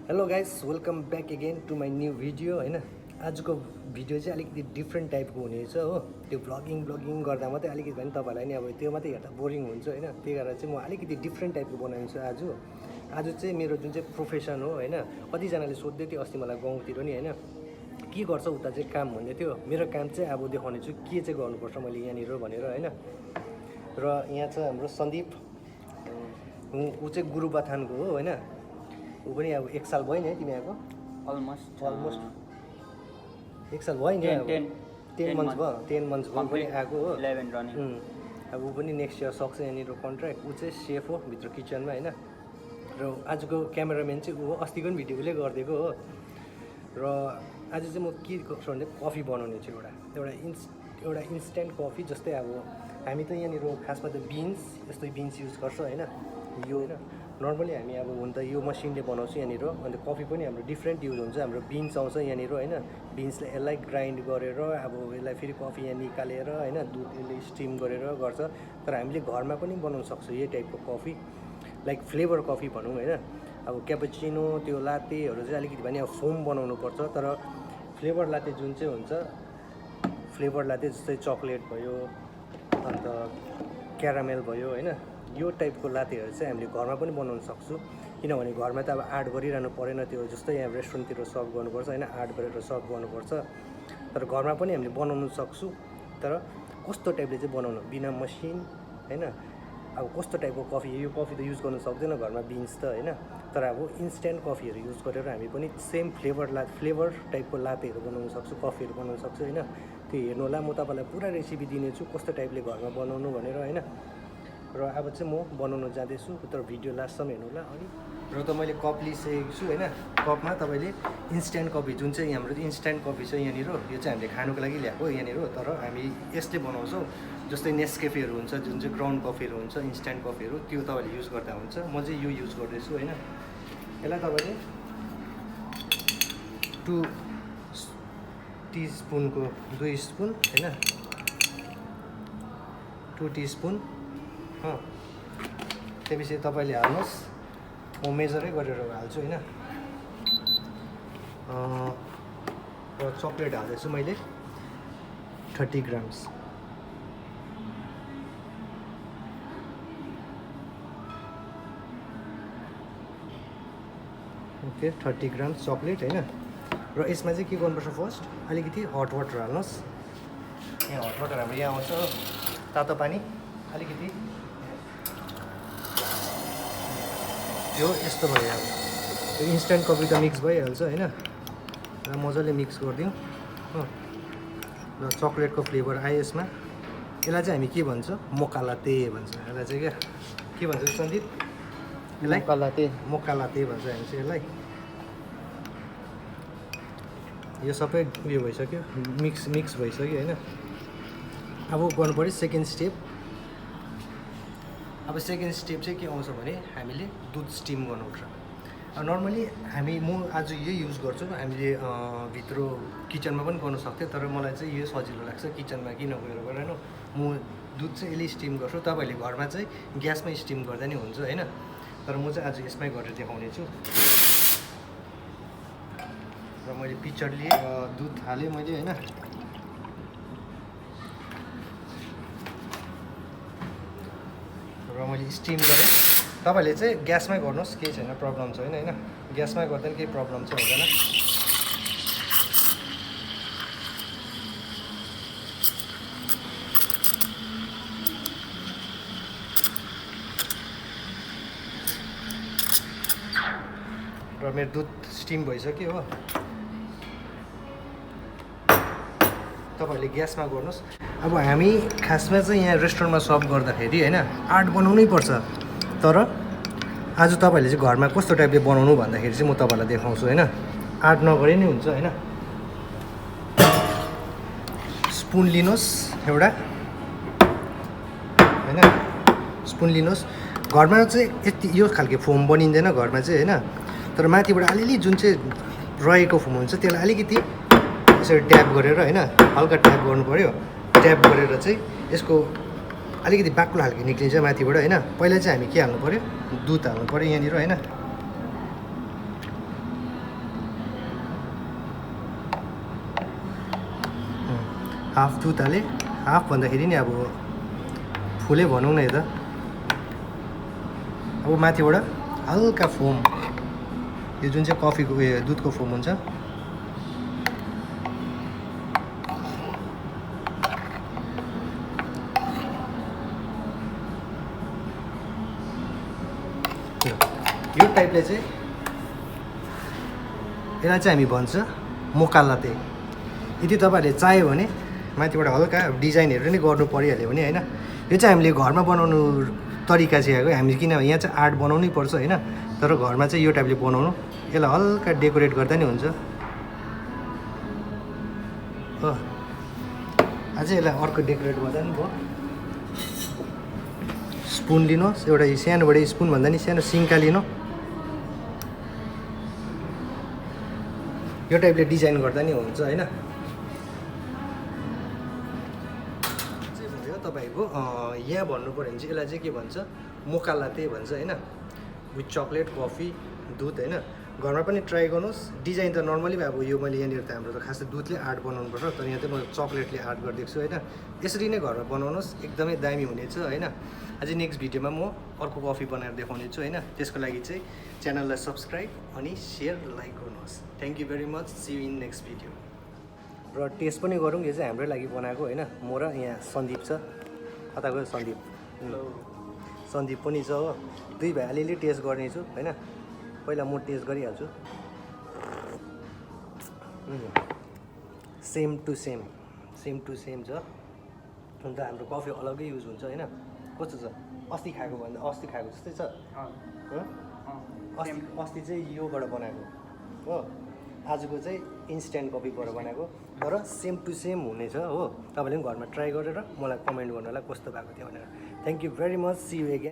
Hello guys, welcome back again to my new video होइन। आजको video चाहिँ अलिकति डिफ्रेन्ट टाइपको हुनेछ हो। त्यो ब्लगिङ गर्दा मात्रै अलिकति भने तपाईँलाई नि अब त्यो मात्रै हेर्दा बोरिङ हुन्छ होइन। त्यही भएर चाहिँ म अलिकति डिफ्रेन्ट टाइपको बनाउँछु आज चाहिँ मेरो जुन चाहिँ प्रोफेसन हो होइन। कतिजनाले सोध्दै थियो अस्ति मलाई गाउँतिर नि होइन, के गर्छ उता चाहिँ काम भन्दै थियो। मेरो काम चाहिँ अब देखाउने छु के चाहिँ गर्नुपर्छ मैले यहाँनिर भनेर होइन। र यहाँ छ हाम्रो सन्दीप, ऊ चाहिँ गुरुबथानको हो होइन। ऊ पनि अब 1 साल भयो नि है तिमी आएको? अलमोस्ट 1 साल भयो नि, 10 मन्थ्स भयो, 10 मन्थ्स भयो पनि आएको हो। 11 रनिङ। अब ऊ पनि नेक्स्ट इयर सक्छ यहाँनिर कन्ट्र्याक्ट। ऊ चाहिँ सेफ हो भित्र किचनमा होइन। र आजको क्यामेराम्यान चाहिँ ऊ हो, अस्तिको पनि भिडियो उसले गरिदिएको हो। र आज चाहिँ म के गर्छु भने कफी बनाउने छु एउटा इन्स्ट्यान्ट कफी। जस्तै अब हामी त यहाँनिर खासमा त यस्तै बिन्स युज गर्छ होइन। यो होइन नर्मली हामी अब हुन त यो मसिनले बनाउँछ यहाँनिर। अन्त कफी पनि हाम्रो डिफ्रेन्ट युज हुन्छ। हाम्रो बिन्स आउँछ यहाँनिर होइन। बिन्सलाई यसलाई ग्राइन्ड गरेर अब यसलाई फेरि कफी यहाँ निकालेर होइन, दुध यसले स्टिम गरेर गर्छ। तर हामीले घरमा पनि बनाउन सक्छौँ यही टाइपको कफी, लाइक फ्लेभर कफी भनौँ होइन। अब क्यापुचिनो त्यो लातेहरू चाहिँ अलिकति भने अब फोम बनाउनु पर्छ। तर फ्लेभर लाते जुन चाहिँ हुन्छ, फ्लेभर लाते जस्तै चक्लेट भयो, अन्त क्यारामेल भयो होइन, यो टाइपको लातेहरू चाहिँ हामीले घरमा पनि बनाउन सक्छौँ। किनभने घरमा त अब आर्ट गरिरहनु परेन, त्यो जस्तै यहाँ रेस्टुरेन्टतिर सर्भ गर्नुपर्छ होइन, आर्ट गरेर सर्भ गर्नुपर्छ। तर घरमा पनि हामीले बनाउन सक्छौँ। तर कस्तो टाइपले चाहिँ बनाउनु बिना मसिन होइन। अब कस्तो टाइपको कफी, यो कफी त युज गर्नु सक्दैन घरमा बिन्स त होइन। तर अब इन्स्ट्यान्ट कफीहरू युज गरेर हामी पनि सेम फ्लेभर टाइपको लातेहरू बनाउन सक्छौँ, कफीहरू बनाउन सक्छौँ होइन। त्यो हेर्नु होला, म तपाईँलाई पुरा रेसिपी दिनेछु कस्तो टाइपले घरमा बनाउनु भनेर होइन। र अब चाहिँ म बनाउनु जाँदैछु, तर भिडियो लास्टसम्म हेर्नु होला। अनि र त मैले कप लिइसकेको छु होइन। कपमा तपाईँले इन्स्ट्यान्ट कफी, जुन चाहिँ हाम्रो इन्स्ट्यान्ट कफी छ यहाँनिर, यो चाहिँ हामीले खानुको लागि ल्याएको यहाँनिर। तर हामी यसले बनाउँछौँ। जस्तै नेस्केफेहरू हुन्छ, जुन चाहिँ ग्राउन्ड कफीहरू हुन्छ, इन्स्ट्यान्ट कफीहरू, त्यो तपाईँले युज गर्दा हुन्छ। म चाहिँ यो युज गर्दैछु होइन। यसलाई तपाईँले 2 टिस्पुनको 2 स्पुन होइन, 2 टिस्पुन त्यसपछि तपाईँले हाल्नुहोस्। म मेजरै गरेर हाल्छु होइन। र चक्लेट हाल्दैछु मैले 30 ग्राम्स। ओके, 30 ग्राम्स चक्लेट होइन। र यसमा चाहिँ के गर्नुपर्छ, फर्स्ट अलिकति हट वाटर हाल्नुहोस्। यहाँ हट वाटर हाम्रो यहाँ आउँछ, तातो पानी अलिकति। यो यस्तो भयो, अब त्यो इन्स्ट्यान्ट कफी त मिक्स भइहाल्छ होइन। र मजाले मिक्स गरिदिउँ हो। र चक्लेटको फ्लेभर आयो यसमा। यसलाई चाहिँ हामी के भन्छ, मोका लाते भन्छ यसलाई चाहिँ। क्या के भन्छ सन्दीप? यसलाई मोका लाते भन्छ हामी चाहिँ यसलाई। यो सबै उयो भइसक्यो, मिक्स भइसक्यो होइन। अब गर्नु पऱ्यो सेकेन्ड स्टेप। अब सेकेन्ड स्टेप चाहिँ के आउँछ भने हामीले दुध स्टिम गर्नुपर्छ। नर्मली म आज यही युज गर्छु। हामीले भित्र किचनमा पनि गर्नु सक्थ्यो, तर मलाई चाहिँ यो सजिलो लाग्छ किचनमा किन गएर गरेन। म दुध चाहिँ यसले स्टिम गर्छु। तपाईँहरूले घरमा चाहिँ ग्यासमै स्टिम गर्दा नि हुन्छ होइन। तर म चाहिँ आज यसमै गरेर देखाउने छु। र मैले पिक्चर लिएँ, दुध हालेँ मैले होइन। र मैले स्टिम गरेँ। तपाईँहरूले चाहिँ ग्यासमै गर्नुहोस्, केही छैन, प्रब्लम छैन होइन। ग्यासमै गर्दा पनि केही प्रब्लम चाहिँ हुँदैन। र मेरो दुध स्टिम भइसक्यो हो। तपाईँहरूले ग्यासमा गर्नुहोस्। अब हामी खासमा चाहिँ यहाँ रेस्टुरेन्टमा सर्भ गर्दाखेरि होइन आर्ट बनाउनै पर्छ। तर आज तपाईँहरूले चाहिँ घरमा कस्तो टाइपले बनाउनु भन्दाखेरि चाहिँ म तपाईँलाई देखाउँछु होइन। आर्ट नगरे नि हुन्छ होइन। स्पुन लिनुहोस् एउटा होइन, स्पुन लिनुहोस्। घरमा चाहिँ यति यो खालको फोम बनिँदैन घरमा चाहिँ होइन। तर माथिबाट अलिअलि जुन चाहिँ रहेको फोम हुन्छ त्यसलाई अलिकति यसरी ट्याप गरेर होइन, हल्का ट्याप गर्नु पऱ्यो। ट्याप गरेर चाहिँ यसको अलिकति बाक्लो खालको निक्लिन्छ माथिबाट होइन। पहिला चाहिँ हामी के हाल्नु पऱ्यो, दुध हाल्नु पऱ्यो यहाँनिर होइन। हाफ दुध हालेँ, हाफ भन्दाखेरि नि अब फुलै भनौँ न यो त। अब माथिबाट हल्का फोम, यो जुन चाहिँ कफीको उयो दुधको फोम हुन्छ यो टाइपले चाहिँ यसलाई चाहिँ हामी भन्छ मोका लाते। यदि तपाईँहरूले चाह्यो भने माथिबाट हल्का डिजाइनहरू नै गर्नु परिहाल्यो भने होइन, यो चाहिँ हामीले घरमा बनाउनु तरिका चाहिँ आएको हामी, किनभने यहाँ चाहिँ आर्ट बनाउनै पर्छ होइन, तर घरमा चाहिँ यो टाइपले बनाउनु, यसलाई हल्का डेकोरेट गर्दा नि हुन्छ हो। अझै यसलाई अर्को डेकोरेट गर्दा नि भयो। स्पुन लिनुहोस्, एउटा सानोबाट स्पुन भन्दा नि सानो सिङ्का लिनु, यो टाइपले डिजाइन गर्दा नि हुन्छ होइन। भयो तपाईँको यहाँ भन्नु पऱ्यो भने चाहिँ यसलाई चाहिँ के भन्छ, मोका लाते भन्छ होइन, विथ चक्लेट कफी दुध होइन। घरमा पनि ट्राई गर्नुहोस्। डिजाइन त नर्मली अब यो मैले यहाँनिर त हाम्रो त खासै दुधले आर्ट बनाउनु पर्छ, तर यहाँ चाहिँ म चक्लेटले आर्ट गरिदिएको छु होइन। यसरी नै घरमा बनाउनुहोस्, एकदमै दामी हुनेछ होइन। अझै नेक्स्ट भिडियोमा म अर्को कफी बनाएर देखाउने छु होइन। त्यसको लागि चाहिँ च्यानललाई सब्सक्राइब अनि सेयर लाइक गर्नुहोस्। Thank you very much, see you in next video. र टेस्ट पनि गरौँ, यो चाहिँ हाम्रै लागि बनाएको होइन। म र यहाँ सन्दीप छ, कता गयो सन्दीप, सन्दीप पनि छ हो। दुई भाइ अलिअलि टेस्ट गर्नेछु होइन। पहिला म टेस्ट गरिहाल्छु। सेम टु सेम छ। अन्त हाम्रो कफी अलग्गै युज हुन्छ होइन। कस्तो छ, अस्ति खाएको जस्तै छ। अस्ति चाहिँ योबाट बनाएको हो, आजको चाहिँ इन्स्ट्यान्ट कफीबाट बनाएको, तर सेम टु सेम हुनेछ हो। तपाईँले पनि घरमा ट्राई गरेर मलाई कमेन्ट गर्नु होला कस्तो भएको थियो भनेर। Thank you very much, see you again.